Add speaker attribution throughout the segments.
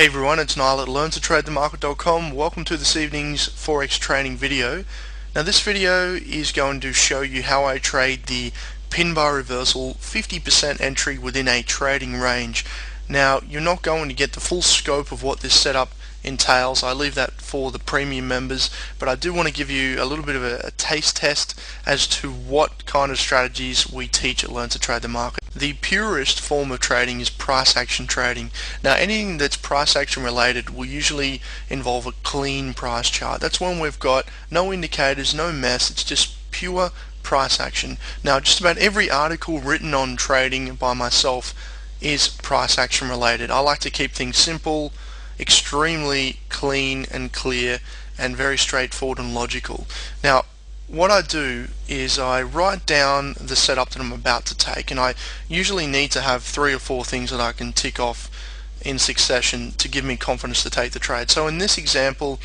Speaker 1: Hey everyone, it's Niall at learntotradethemarket.com. Welcome to this evening's Forex training video. Now this video is going to show you how I trade the pin bar reversal 50% entry within a trading range. Now you're not going to get the full scope of what this setup entails. I leave that for the premium members, but I do want to give you a little bit of a taste test as to what kind of strategies we teach at Learn to Trade the Market. The purest form of trading is price action trading. Now anything that's price action related will usually involve a clean price chart. That's when we've got no indicators, no mess, it's just pure price action. Now just about every article written on trading by myself is price action related. I like to keep things simple, extremely clean and clear, and very straightforward and logical. Now what I do is I write down the setup that I'm about to take, and I usually need to have 3 or 4 things that I can tick off in succession to give me confidence to take the trade. So in this example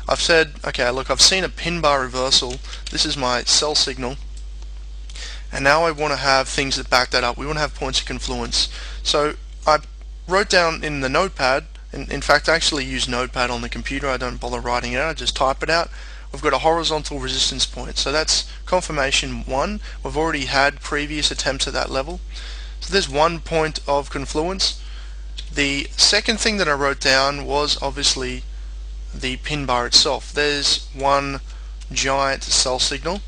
Speaker 1: I've said, okay, look, I've seen a pin bar reversal, this is my sell signal, and now I want to have things that back that up. We want to have points of confluence. So I wrote down in the notepad, and in fact I actually use notepad on the computer, I don't bother writing it out, I just type it out. We've got a horizontal resistance point, so that's confirmation 1. We've already had previous attempts at that level, so there's 1 point of confluence. The second thing that I wrote down was obviously the pin bar itself. There's one giant sell signal.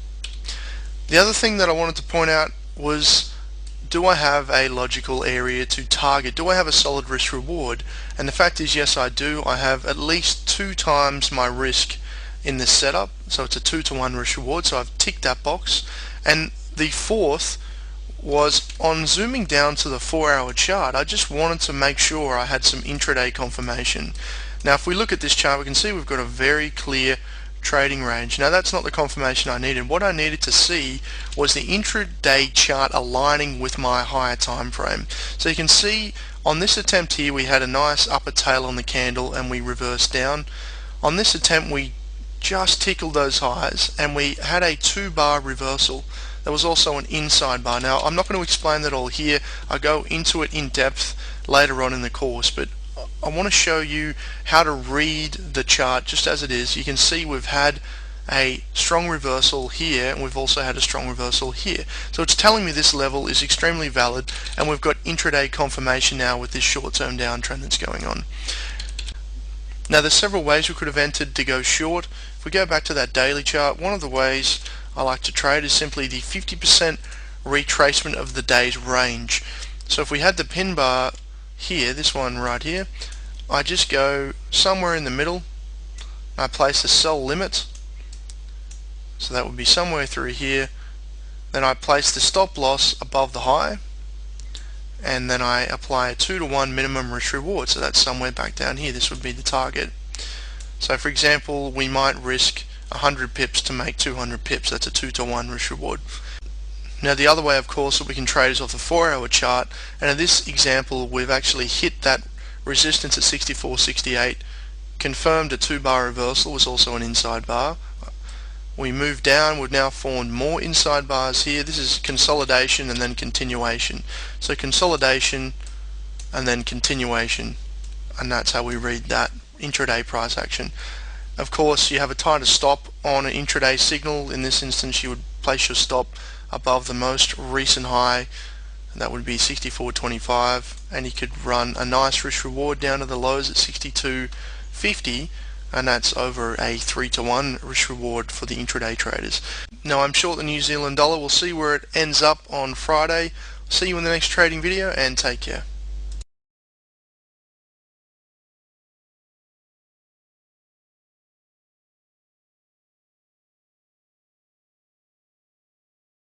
Speaker 1: The other thing that I wanted to point out was, do I have a logical area to target? Do I have a solid risk reward? And the fact is, yes, I do. I have at least 2 times my risk in this setup, so it's a 2-to-1 risk reward, so I've ticked that box. And the fourth was, on zooming down to the 4-hour chart, I just wanted to make sure I had some intraday confirmation. Now if we look at this chart, we can see we've got a very clear trading range. Now that's not the confirmation I needed. What I needed to see was the intraday chart aligning with my higher time frame. So you can see on this attempt here we had a nice upper tail on the candle and we reversed down. On this attempt we just tickled those highs and we had a 2-bar reversal. There was also an inside bar. Now I'm not going to explain that all here, I go into it in depth later on in the course, but I want to show you how to read the chart just as it is. You can see we've had a strong reversal here and we've also had a strong reversal here. So it's telling me this level is extremely valid, and we've got intraday confirmation now with this short-term downtrend that's going on. Now there's several ways we could have entered to go short. If we go back to that daily chart, one of the ways I like to trade is simply the 50% retracement of the day's range. So if we had the pin bar here, this one right here, I just go somewhere in the middle, I place a sell limit, so that would be somewhere through here, then I place the stop loss above the high, and then I apply a 2-to-1 minimum risk reward, so that's somewhere back down here. This would be the target. So for example, we might risk 100 pips to make 200 pips. That's a 2-to-1 risk reward. Now the other way, of course, that we can trade is off the 4-hour chart, and in this example we've actually hit that resistance at 64.68, confirmed a 2-bar reversal, was also an inside bar. We move down, we've now formed more inside bars here. This is consolidation and then continuation. So consolidation and then continuation, and that's how we read that intraday price action. Of course you have a tighter stop on an intraday signal. In this instance you would place your stop above the most recent high, and that would be 64.25, and you could run a nice risk reward down to the lows at 62.50, and that's over a 3-to-1 risk reward for the intraday traders. Now I'm short the New Zealand dollar. We'll see where it ends up on Friday. See you in the next trading video, and take care.